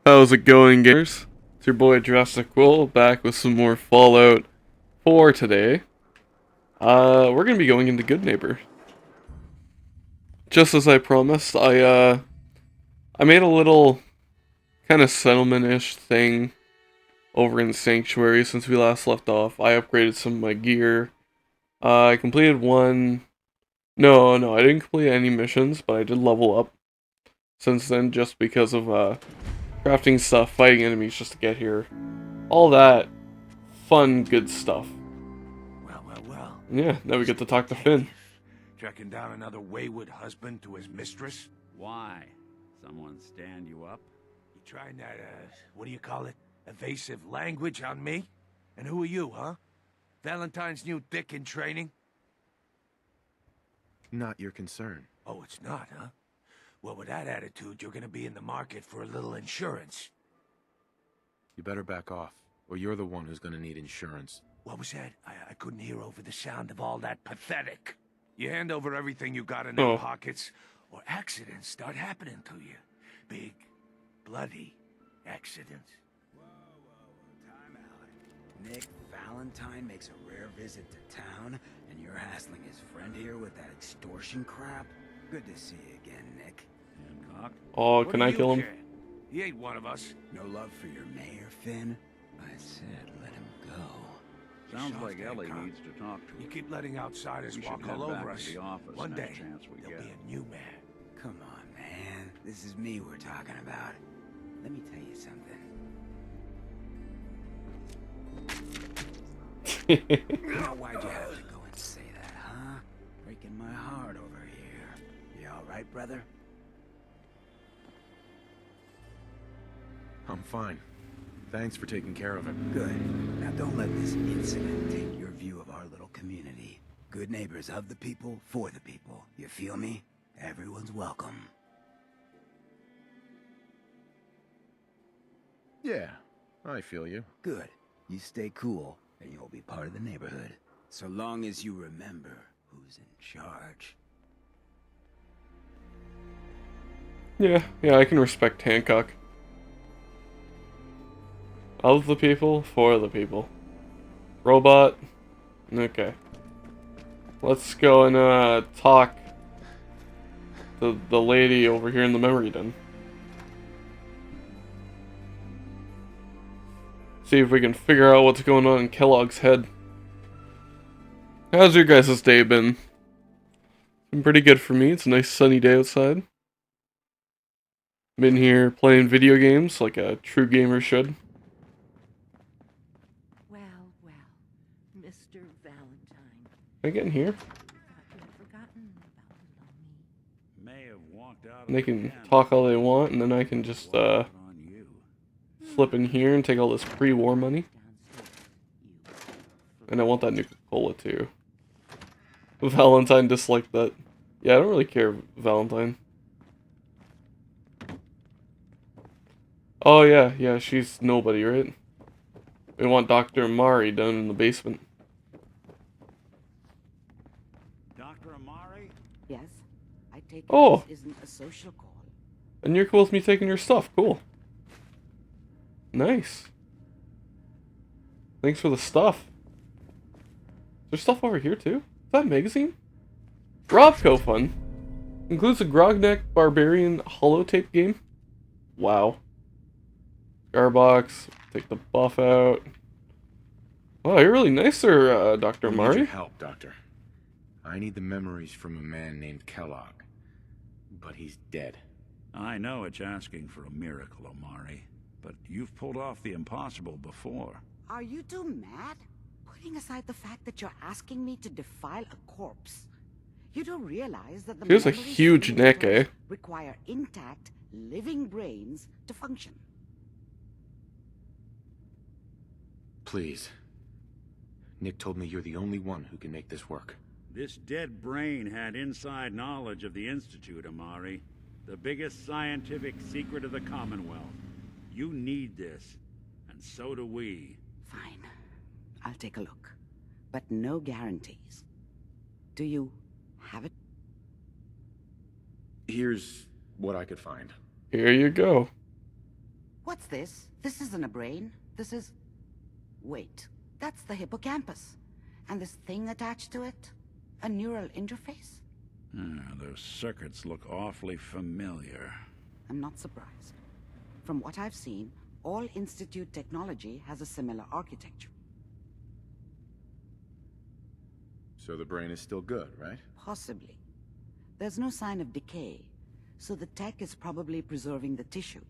How's it going, gamers? It's your boy Jurassic Will back with some more Fallout 4 today. We're gonna be going into Goodneighbor. Just as I promised, I made a little kind of settlement-ish thing over in Sanctuary since we last left off. I upgraded some of my gear. I completed one. No, I didn't complete any missions, but I did level up since then just because of crafting stuff, fighting enemies just to get here. All that fun, good stuff. Well. Yeah, now we get to talk to Finn. Tracking down another wayward husband to his mistress? Why? Someone stand you up? You trying that, what do you call it? Evasive language on me? And who are you, huh? Valentine's new dick in training? Not your concern. Oh, it's not, huh? Well, with that attitude, you're gonna be in the market for a little insurance. You better back off, or you're the one who's gonna need insurance. What was that? I couldn't hear over the sound of all that pathetic. You hand over everything you got in them pockets, or accidents start happening to you. Big, bloody accidents. Whoa, time out. Nick Valentine makes a rare visit to town, and you're hassling his friend here with that extortion crap? Good to see you again, Nick. Hancock? Oh, What can do I you kill him? care? He ain't one of us. No love for your mayor, Finn? I said let him go. Sounds Soft like Ellie Hancock. needs to talk to You him. keep letting outsiders We should walk head all back over to us. the office One next day, chance we there'll get. be a new man. Come on, man. This is me we're talking about. Let me tell you something. Now, why'd you have to go and say that, huh? Breaking my heart over here. You alright, brother? I'm fine. Thanks for taking care of it. Good. Now don't let this incident take your view of our little community. Good neighbors of the people, for the people. You feel me? Everyone's welcome. Yeah, I feel you. Good. You stay cool, and you'll be part of the neighborhood. So long as you remember who's in charge. Yeah, I can respect Hancock. Of the people, for the people. Robot. Okay. Let's go and talk to the lady over here in the memory den. See if we can figure out what's going on in Kellogg's head. How's your guys' day been? Been pretty good for me. It's a nice sunny day outside. Been here playing video games like a true gamer should. Well, Mr. Valentine. Can I get in here? Thought you had forgotten about little me. May have walked out. They can talk all they want, and then I can just on you. flip in here and take all this pre-war money. Downstairs, you. And I want that Nuka-Cola too. Valentine disliked that. Yeah, I don't really care, Valentine. Oh yeah, she's nobody, right? We want Dr. Amari down in the basement. Dr. Amari? Yes, I take it Oh. this isn't a social call. And you're cool with me taking your stuff, cool. Nice. Thanks for the stuff. Is there stuff over here too? Is that a magazine? Robco Fun. Includes a Grogneck Barbarian holotape game. Wow. Starbox. Take the buff out. Wow, you're really nice there, Dr. I need Amari. your help, Doctor. I need the memories from a man named Kellogg. But he's dead. I know it's asking for a miracle, Amari, but you've pulled off the impossible before. Are you two mad? Putting aside the fact that you're asking me to defile a corpse, you don't realize that the She has a memories of huge neck, individuals eh? require intact, living brains to function. Please. Nick told me you're the only one who can make this work. This dead brain had inside knowledge of the Institute, Amari. The biggest scientific secret of the Commonwealth. You need this, and so do we. Fine. I'll take a look. But no guarantees. Do you have it? Here's what I could find. Here you go. What's this? This isn't a brain. This is... Wait, that's the hippocampus. And this thing attached to it? A neural interface? Those circuits look awfully familiar. I'm not surprised. From what I've seen, all Institute technology has a similar architecture. So the brain is still good, right? Possibly. There's no sign of decay, so the tech is probably preserving the tissue,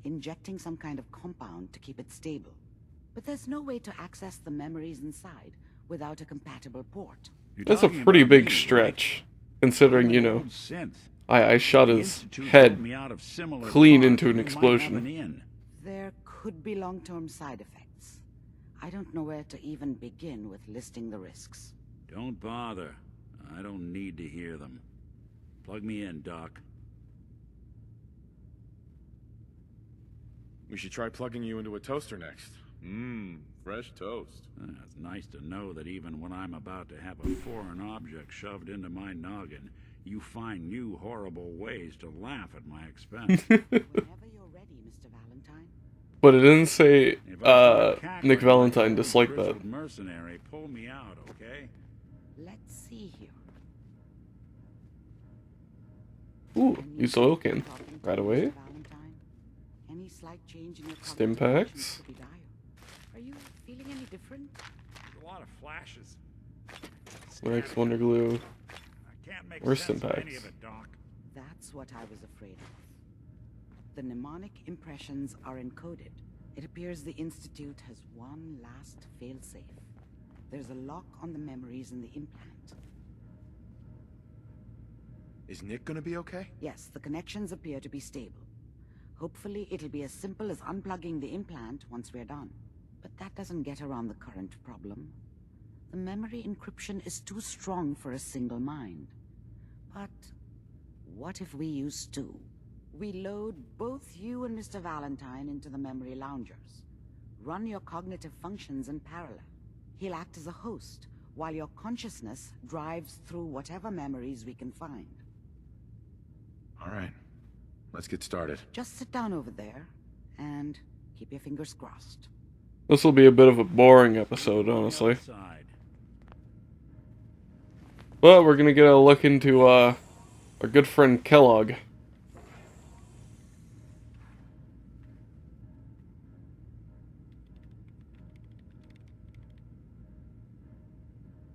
injecting some kind of compound to keep it stable. But there's no way to access the memories inside without a compatible port. That's a pretty big stretch, considering, you know, I shot his head clean into an explosion. There could be long-term side effects. I don't know where to even begin with listing the risks. Don't bother. I don't need to hear them. Plug me in, Doc. We should try plugging you into a toaster next. Fresh toast. It's nice to know that even when I'm about to have a foreign object shoved into my noggin, you find new horrible ways to laugh at my expense. Whenever you're ready, Mr. Valentine. But it didn't say Nick Valentine disliked that. Mercenary, pull me out, okay? Let's see here. Ooh, use the oil can. Right away. Mr. Valentine, any slight change in your Stim cognitive packs. functions could be dire. Are you feeling any different? A lot of flashes. Rex, Wonder Glue. I can't make Where's sense stim of any packs? of it, Doc. That's what I was afraid of. The mnemonic impressions are encoded. It appears the Institute has one last failsafe. There's a lock on the memories in the implant. Is Nick gonna be okay? Yes, the connections appear to be stable. Hopefully, it'll be as simple as unplugging the implant once we're done. But that doesn't get around the current problem. The memory encryption is too strong for a single mind. But what if we use two? We load both you and Mr. Valentine into the memory loungers. Run your cognitive functions in parallel. He'll act as a host, while your consciousness drives through whatever memories we can find. Alright. Let's get started. Just sit down over there, and keep your fingers crossed. This will be a bit of a boring episode, honestly. Outside. But we're gonna get a look into our good friend Kellogg.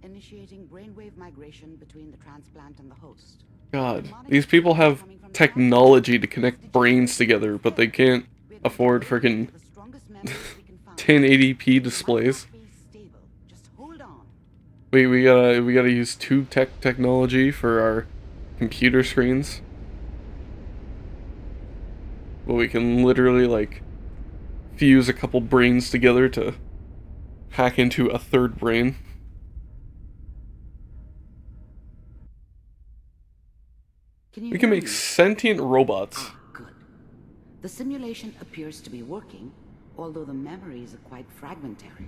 Initiating brainwave migration between the transplant and the host. God, these people have technology to connect brains together, but they can't afford freaking 1080p displays. Just hold on. We gotta use two technology for our computer screens. Well, we can literally like fuse a couple brains together to hack into a third brain. We can make sentient robots. Ah, good. The simulation appears to be working, although the memories are quite fragmentary.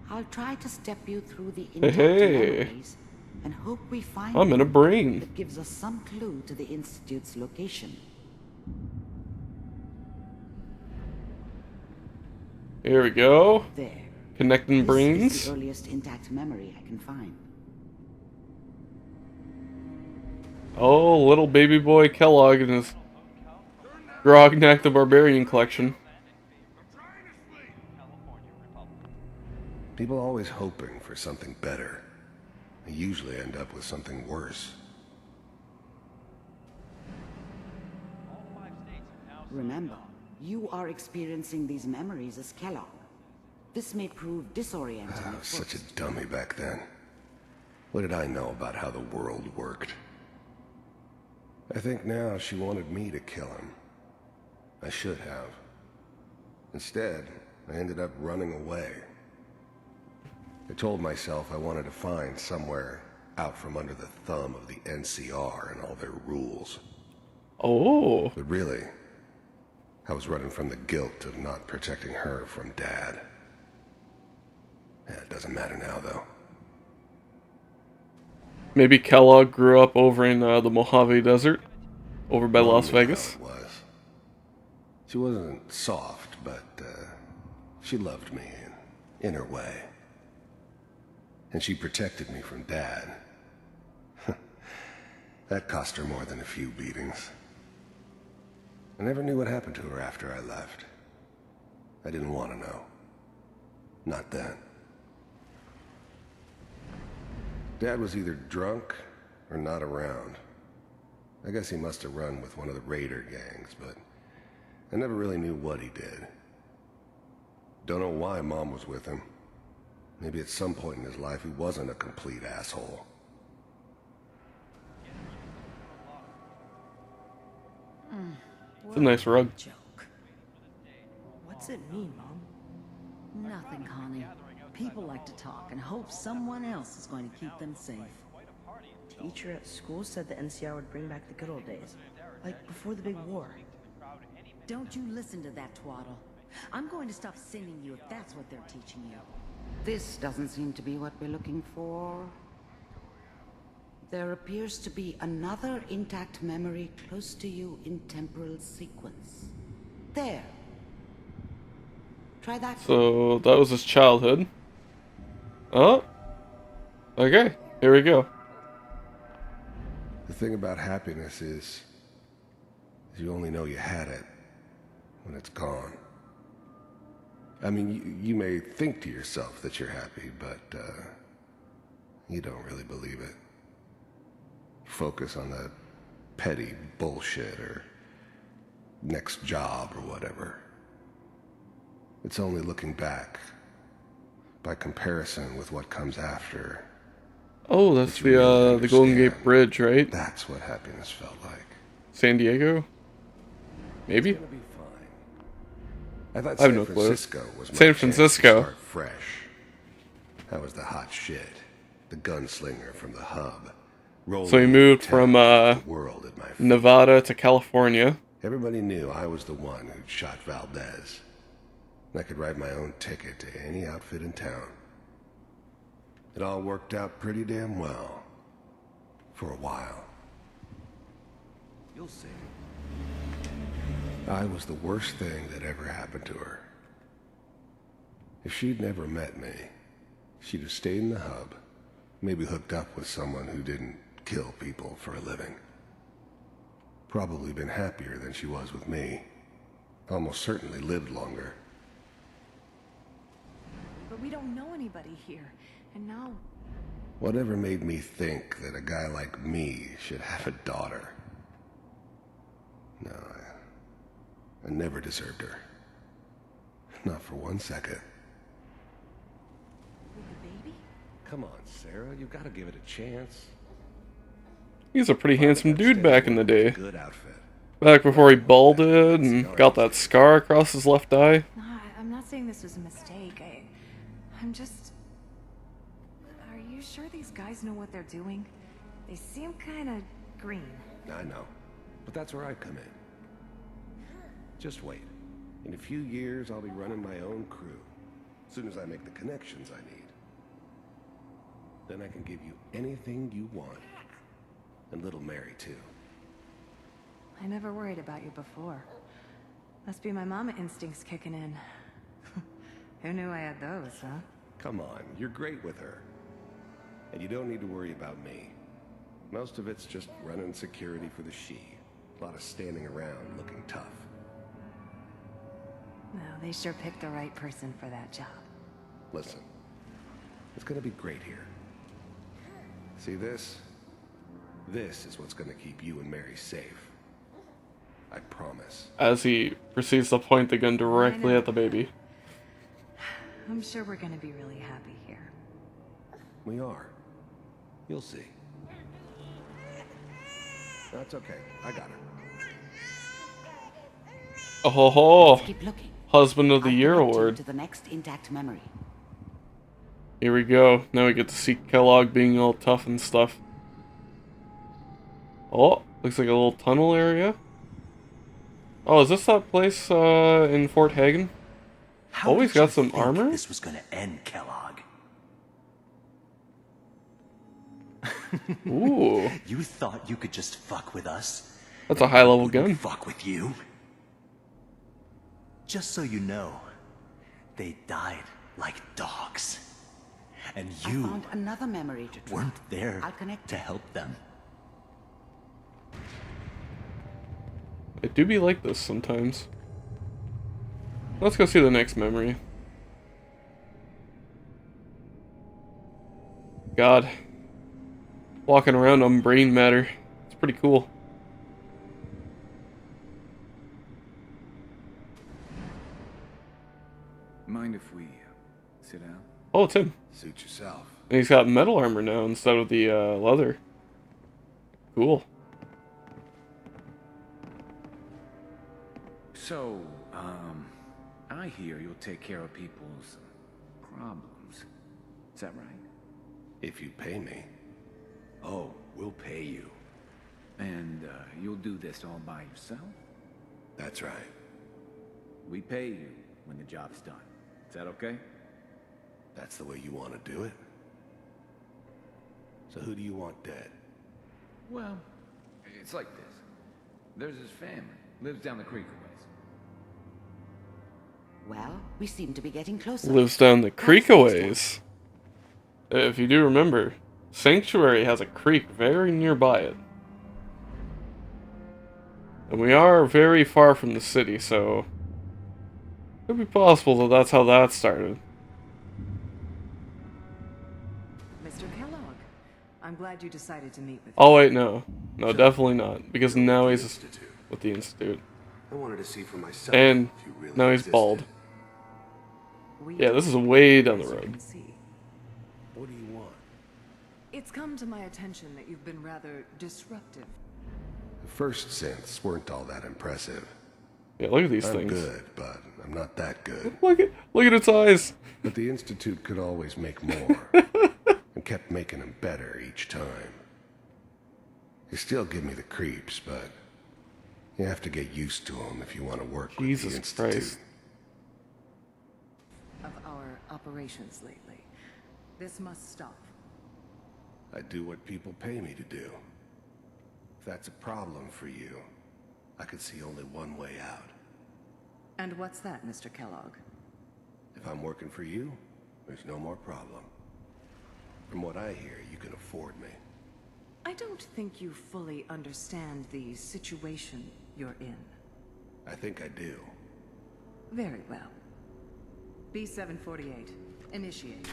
I'll try to step you through the intact memories and hope we find I'm in a brain. that gives us some clue to the Institute's location. Here we go. There. Connecting This brains. is the earliest intact memory I can find. Oh, little baby boy Kellogg and his Grognak the Barbarian collection. People are always hoping for something better. They usually end up with something worse. Remember, you are experiencing these memories as Kellogg. This may prove disorienting I at was such a first. dummy back then. What did I know about how the world worked? I think now she wanted me to kill him. I should have. Instead, I ended up running away. I told myself I wanted to find somewhere out from under the thumb of the NCR and all their rules. Oh. But really, I was running from the guilt of not protecting her from Dad. It doesn't matter now, though. Maybe Kellogg grew up over in the Mojave Desert, over by Las Mom knew how Vegas. it was. She wasn't soft, but she loved me in her way. And she protected me from Dad. That cost her more than a few beatings. I never knew what happened to her after I left. I didn't want to know. Not then. Dad was either drunk or not around. I guess he must have run with one of the raider gangs, but I never really knew what he did. Don't know why Mom was with him. Maybe at some point in his life he wasn't a complete asshole. It's a nice rug. Joke. What's it mean, Mom? Nothing, Connie. People like to talk and hope someone else is going to keep them safe. Teacher at school said the NCR would bring back the good old days. Like before the big war. Don't you listen to that twaddle. I'm going to stop singing you if that's what they're teaching you. This doesn't seem to be what we're looking for. There appears to be another intact memory close to you in temporal sequence. There. Try that. So that was his childhood. Oh. Okay, here we go. The thing about happiness is you only know you had it when it's gone. I mean, you may think to yourself that you're happy, but you don't really believe it. Focus on the petty bullshit or next job or whatever. It's only looking back, by comparison with what comes after. Oh, that's the Golden Gate Bridge, right? That's what happiness felt like. San Diego? Maybe? It's gonna be fine. I thought I have San no clue. Francisco was my San chance to Francisco. start fresh. That was the hot shit. The gunslinger from the hub. So he moved from the world at my feet. Nevada to California. Everybody knew I was the one who'd shot Valdez. And I could write my own ticket to any outfit in town. It all worked out pretty damn well. For a while. You'll see. I was the worst thing that ever happened to her. If she'd never met me, she'd have stayed in the hub, maybe hooked up with someone who didn't kill people for a living. Probably been happier than she was with me. Almost certainly lived longer. But we don't know anybody here, and now... Whatever made me think that a guy like me should have a daughter? No, I never deserved her. Not for 1 second. With the baby? Come on, Sarah, you've got to give it a chance. He's a pretty handsome dude back in the day. Good outfit. Back before he balded and got that scar across his left eye. No, I'm not saying this was a mistake. I'm just... Are you sure these guys know what they're doing? They seem kind of green. I know, but that's where I come in. Just wait. In a few years, I'll be running my own crew. As soon as I make the connections I need. Then I can give you anything you want. And little Mary, too. I never worried about you before. Must be my mama instincts kicking in. Who knew I had those, huh? Come on, you're great with her. And you don't need to worry about me. Most of it's just running security for the she. A lot of standing around looking tough. No, they sure picked the right person for that job. Listen, it's gonna be great here. See this? This is what's gonna keep you and Mary safe. I promise. As he proceeds to point the gun directly at the baby. I'm sure we're gonna be really happy here. We are. You'll see. That's okay. I got her. Oh ho ho! Keep looking. Husband of the Year I'll connect you award. to the next intact memory. Here we go. Now we get to see Kellogg being all tough and stuff. Oh, looks like a little tunnel area. Oh, is this that place in Fort Hagen? Oh, he's got some armor? This was gonna end, Kellogg. Ooh. You thought you could just fuck with us? That's a high level We would gun. Fuck with you? just so you know, they died like dogs. And you I found another memory to try. weren't there I'll connect to help them. I do be like this sometimes. Let's go see the next memory. God. Walking around on brain matter. It's pretty cool. Mind if we sit down? Oh, it's him. Suit yourself. And he's got metal armor now instead of the leather. Cool. So, I hear you'll take care of people's problems. Is that right? If you pay me. Oh, we'll pay you. And, you'll do this all by yourself? That's right. We pay you when the job's done. Is that okay? That's the way you want to do it? So who do you want dead? Well, it's like this. There's his family. Lives down the creek a ways. Well, we seem to be getting closer. Lives down the creek a ways. If you do remember, Sanctuary has a creek very nearby it. And we are very far from the city, so it could be possible that that's how that started. Mr. Kellogg, I'm glad you decided to meet with me. Oh wait, no. No, definitely not. Because now he's with the Institute. I wanted to see for myself. And if you really now he's existed. bald. Yeah, this is way down the road. What do you want? It's come to my attention that you've been rather disruptive. The first synths weren't all that impressive. Yeah, look at these I'm things. good, but I'm not that good. Look at its eyes. But the Institute could always make more. And kept making them better each time. They still give me the creeps, but you have to get used to them if you want to work with the Institute. Christ. Of our operations lately. This must stop. I do what people pay me to do. If that's a problem for you, I could see only one way out. And what's that, Mr. Kellogg? If I'm working for you, there's no more problem. From what I hear, you can afford me. I don't think you fully understand the situation you're in. I think I do. Very well. B-748, initiate.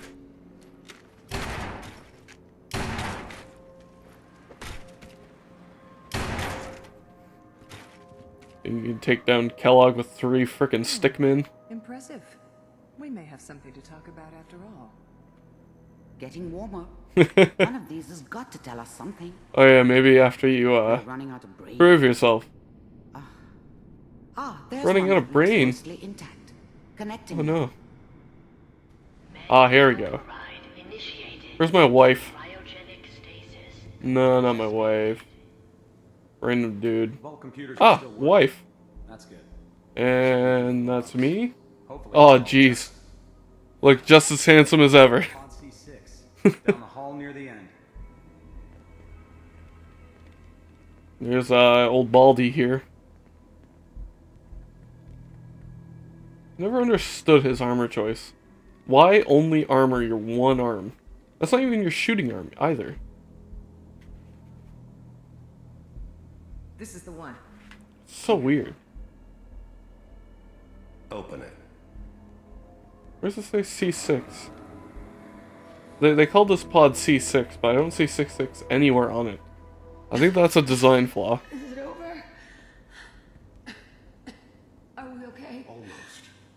You can take down Kellogg with 3 frickin' stickmen. Impressive. We may have something to talk about after all. Getting warmer. One of these has got to tell us something. Oh yeah, maybe after you running out of brain. prove yourself. There's Running one out that of brain. looks mostly intact. Connecting. Oh no. Ah, here we go. Where's my wife? No, not my wife. Random dude. Ah, wife. That's good. And that's me? Oh, jeez. Look just as handsome as ever. On C6, down the hall near the end. There's old Baldy here. Never understood his armor choice. Why only armor your one arm? That's not even your shooting arm either. This is the one. So weird. Open it. Where's this say C6? They called this pod C6, but I don't see 66 anywhere on it. I think that's a design flaw. Is it over? Are we okay? Almost.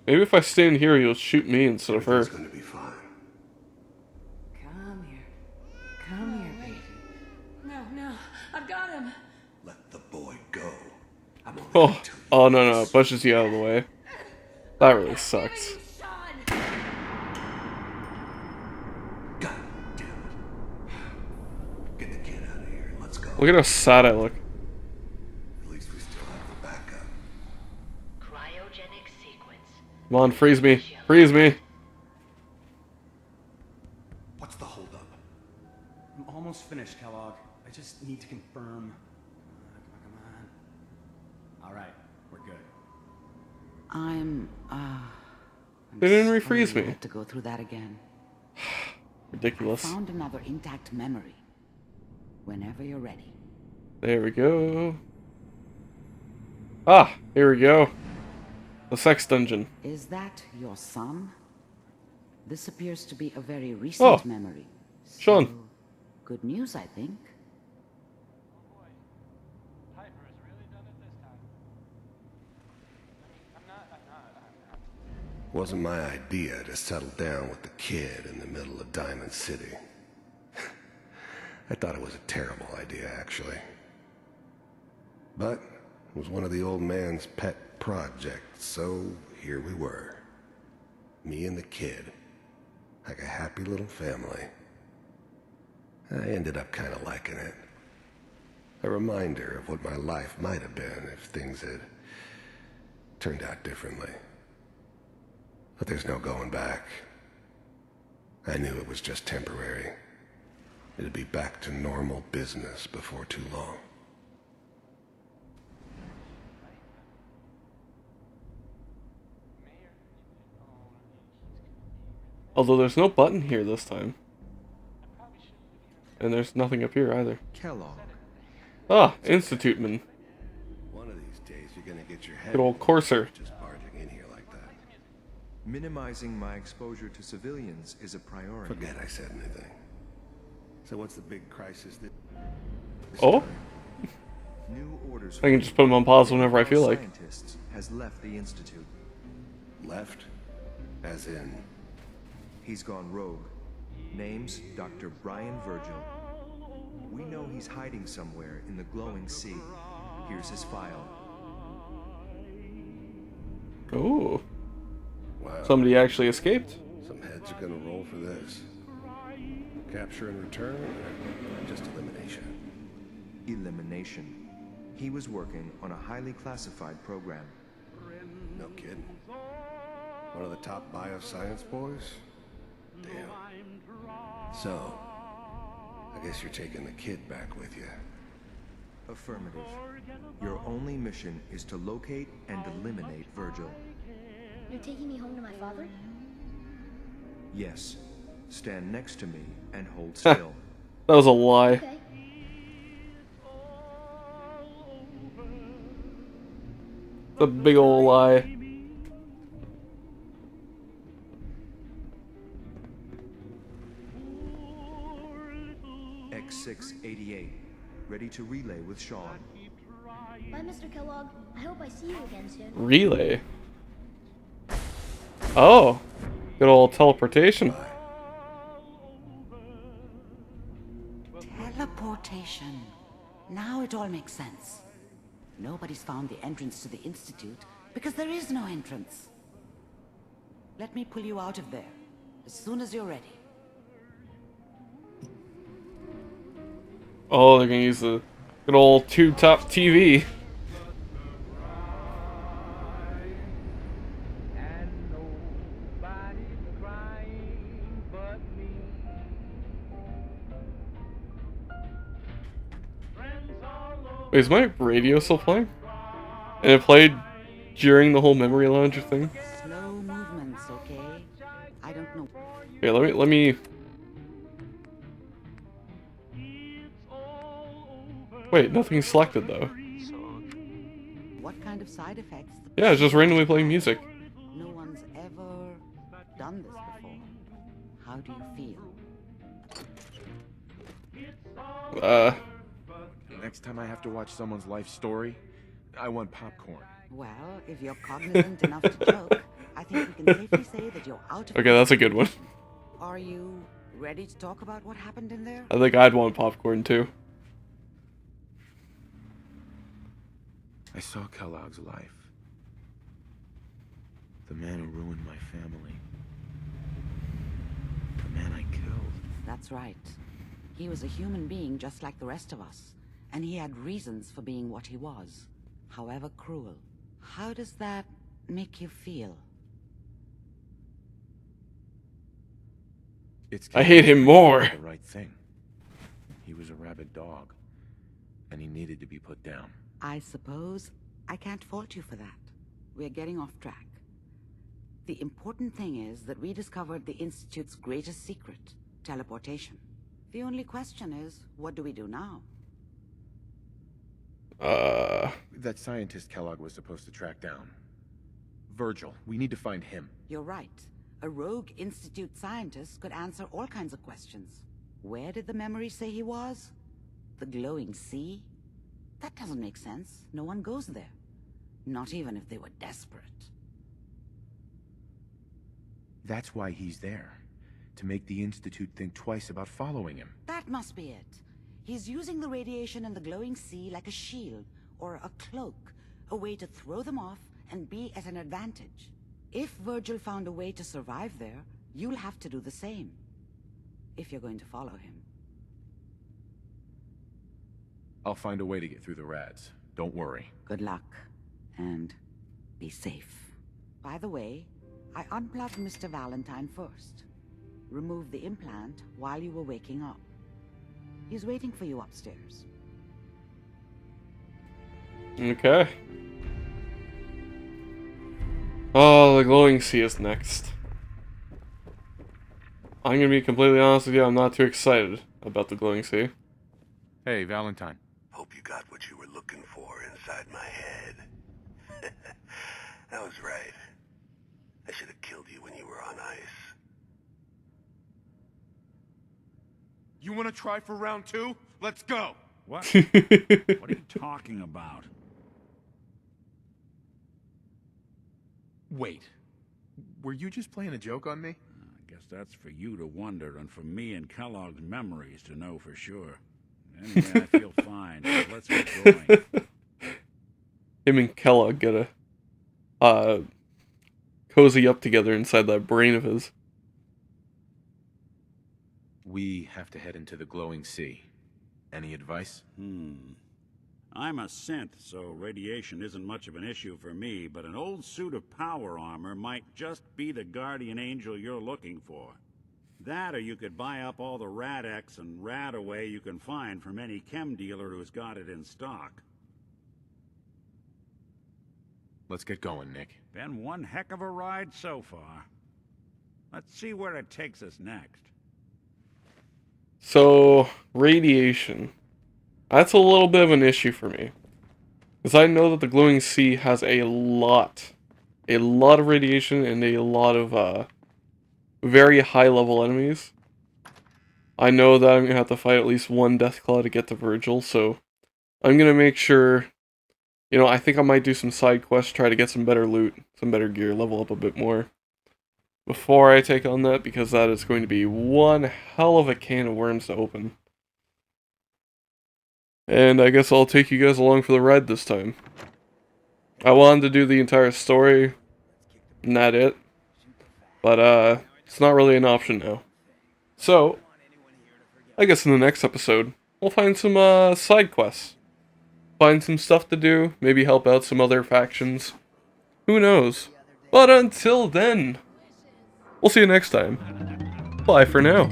Maybe if I stand here, you'll shoot me instead of her. It's gonna be fine. Come here. Come here, baby. No, I've got him. Let the boy go. I'm only Oh, oh no, no, it pushes you out of the way. That really sucks. God damn it. Get the kid out of here. Let's go. Look at how sad I look. At least we still have the backup. Cryogenic sequence. Come on, freeze me. Freeze me. What's the holdup? I'm almost finished, Kellogg. I just need to confirm. Come on. All right, we're good. I'm They didn't sorry refreeze you me. had to go through that again. Ridiculous. I found another intact memory. Whenever you're ready. There we go. Ah, here we go. The sex dungeon. Is that your son? This appears to be a very recent memory. Sean. So, good news, I think. Wasn't my idea to settle down with the kid in the middle of Diamond City. I thought it was a terrible idea, actually. But it was one of the old man's pet projects, so here we were. Me and the kid. Like a happy little family. I ended up kind of liking it. A reminder of what my life might have been if things had turned out differently. But there's no going back. I knew it was just temporary. It'd be back to normal business before too long. Although there's no button here this time. And there's nothing up here either. Kellogg. Ah, Institute Man. One of these days you're gonna get your head Good old Courser. just barging in here like that. Minimizing my exposure to civilians is a priority. Forget I said anything. So what's the big crisis that... Oh? New orders I can just put them on pause whenever I feel like. Scientists has left the institute. Left? As in... He's gone rogue. Name's Dr. Brian Virgil. We know he's hiding somewhere in the glowing sea. Here's his file. Oh. Wow. Somebody actually escaped? Some heads are gonna roll for this. Capture and return, or just elimination? Elimination. He was working on a highly classified program. No kidding. One of the top bioscience boys? Damn. So, I guess you're taking the kid back with you. Affirmative. Your only mission is to locate and eliminate Virgil. You're taking me home to my father? Yes. Stand next to me and hold still. That was a lie. Okay. It's a big old lie. X688. Ready to relay with Sean. Bye, Mr. Kellogg. I hope I see you again soon. Relay? Oh. Good old teleportation. Teleportation. Now it all makes sense. Nobody's found the entrance to the Institute because there is no entrance. Let me pull you out of there as soon as you're ready. Oh, they're gonna use the good old tube-top TV. Wait, is my radio still playing? And it played during the whole memory launcher thing? Slow movements, okay? I don't know. Okay, let me... Wait, nothing's selected though. What kind of side effects? Yeah, it's just randomly playing music. No one's ever done this before. How do you feel? Next time I have to watch someone's life story, I want popcorn. Well, if you're cognizant enough to joke, I think we can safely say that you're out of... Okay, that's a good one. Are you ready to talk about what happened in there? I think I'd want popcorn too. I saw Kellogg's life. The man who ruined my family. The man I killed. That's right. He was a human being just like the rest of us. And he had reasons for being what he was, however cruel. How does that make you feel? I hate him more. The right thing. He was a rabid dog, and he needed to be put down. I suppose I can't fault you for that. We're getting off track. The important thing is that we discovered the Institute's greatest secret, teleportation. The only question is, what do we do now? That scientist Kellogg was supposed to track down. Virgil, we need to find him. You're right. A rogue Institute scientist could answer all kinds of questions. Where did the memory say he was? The glowing sea? That doesn't make sense. No one goes there. Not even if they were desperate. That's why he's there. To make the Institute think twice about following him. That must be it. He's using the radiation in the glowing sea like a shield, or a cloak, a way to throw them off and be at an advantage. If Virgil found a way to survive there, you'll have to do the same. If you're going to follow him. I'll find a way to get through the rads. Don't worry. Good luck. And be safe. By the way, I unplugged Mr. Valentine first. Removed the implant while you were waking up. He's waiting for you upstairs. Okay. Oh, the glowing sea is next. I'm gonna be completely honest with you, I'm not too excited about the glowing sea. Hey, Valentine. Hope you got what you were looking for inside my head. I was right. I should have killed you when you were on ice. You want to try for round 2? Let's go! What? What are you talking about? Wait. Were you just playing a joke on me? I guess that's for you to wonder, and for me and Kellogg's memories to know for sure. Anyway, I feel fine, so let's get going. Him and Kellogg gotta cozy up together inside that brain of his. We have to head into the glowing sea. Any advice? I'm a synth, so radiation isn't much of an issue for me, but an old suit of power armor might just be the guardian angel you're looking for. That, or you could buy up all the Rad-X and Rad-Away you can find from any chem dealer who's got it in stock. Let's get going, Nick. Been one heck of a ride so far. Let's see where it takes us next. So, radiation. That's a little bit of an issue for me. Because I know that the glowing sea has a lot of radiation and a lot of, very high-level enemies. I know that I'm going to have to fight at least one Deathclaw to get to Virgil, so I'm going to make sure, you know, I think I might do some side quests, try to get some better loot, some better gear, level up a bit more before I take on that, because that is going to be one hell of a can of worms to open. And I guess I'll take you guys along for the ride this time. I wanted to do the entire story, and that's it. But, it's not really an option now. So, I guess in the next episode, we'll find some, side quests. Find some stuff to do, maybe help out some other factions. Who knows? But until then, we'll see you next time. Bye for now.